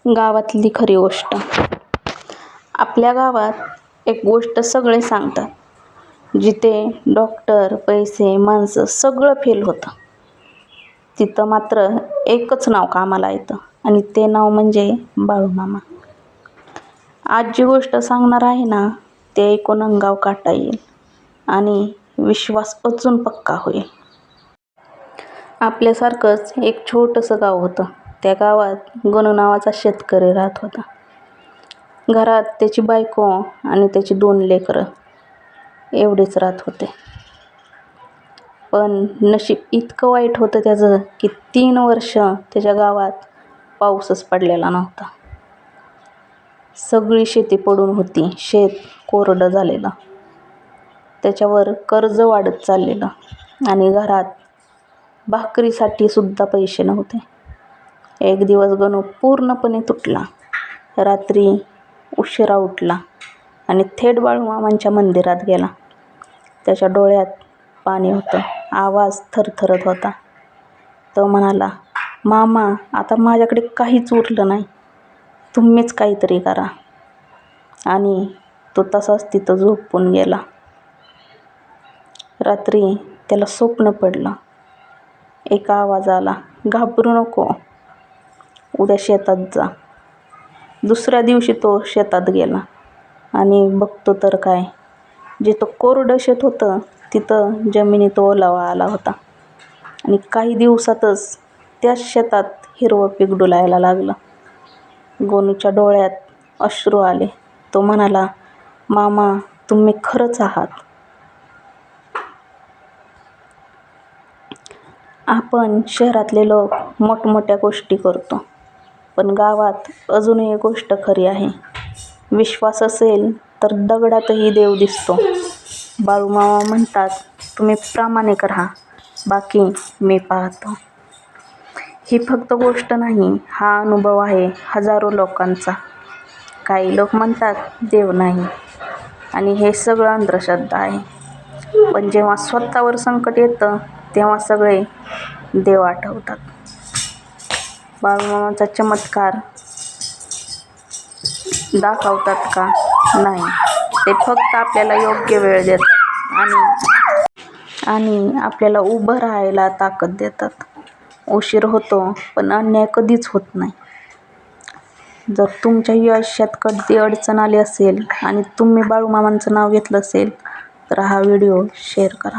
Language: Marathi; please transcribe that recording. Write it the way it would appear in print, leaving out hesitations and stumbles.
गावातली खरी गोष्ट. आपल्या गावात एक गोष्ट सगळे सांगतात. जिथे डॉक्टर, पैसे, माणसं सगळं फेल होतं, तिथं मात्र एकच नाव कामाला येतं आणि ते नाव म्हणजे बाळूमामा. आज जी गोष्ट सांगणार आहे ना, ते ऐकून अंगावर काटा येईल आणि विश्वास अजून पक्का होईल. आपल्यासारखंच एक छोटंसं गाव होतं. त्या गावात गणू नावाचा शेतकरी राहत होता. घरात त्याची बायको आणि त्याची 2 लेकरं एवढेच राहत होते. पण नशीब इतकं वाईट होतं त्याचं की 3 वर्ष त्याच्या गावात पाऊसच पडलेला नव्हता. सगळी शेती पडून होती. शेत कोरडं झालेलं, त्याच्यावर कर्ज वाढत चाललेलं आणि घरात भाकरीसाठी सुद्धा पैसे नव्हते. एक दिवस गणू पूर्णपणे तुटला. रात्री उशिरा उठला आणि थेट बाळूमामांच्या मंदिरात गेला. त्याच्या डोळ्यात पाणी होतं, आवाज थरथरत होता. तो म्हणाला, "मामा, आता माझ्याकडे काहीच उरलं नाही. तुम्हीच काहीतरी करा." आणि तो तसाच तिथं झोपून गेला. रात्री त्याला स्वप्न पडलं. एक आवाज आला, "घाबरू नको, उद्या शेतात जा." दुसऱ्या दिवशी तो शेतात गेला आणि बघतो तर काय, जिथं कोरडं शेत होतं तिथं जमिनीत ओलावा आला होता आणि काही दिवसातच त्याच शेतात हिरवं पीक डुलायला लागलं. गणूच्या डोळ्यात अश्रू आले. तो म्हणाला, "मामा, तुम्ही खरंच आहात." आपण शहरातले लोक मोठमोठ्या गोष्टी करतो, पण गावात अजूनही एक गोष्ट खरी आहे. विश्वास असेल तर दगडातही देव दिसतो. बाळूमामा म्हणतात, "तुम्ही प्रामाणिक राहा, बाकी मी पाहतो." ही फक्त गोष्ट नाही, हा अनुभव आहे हजारो लोकांचा. काही लोक म्हणतात देव नाही आणि हे सगळं अंधश्रद्धा आहे. पण जेव्हा स्वतःवर संकट येतं तेव्हा सगळे देव आठवतात. बाळूमामाचा चमत्कार दाखवतात का? नाही, ते फक्त आपल्याला योग्य वेळ देतात आणि आपल्याला उभं राहायला ताकद देतात. उशीर होतो पण अन्याय कधीच होत नाही. जर तुमच्याही आयुष्यात कधी अडचण आली असेल आणि तुम्ही बाळूमामांचं नाव घेतलं असेल तर हा व्हिडिओ शेअर करा.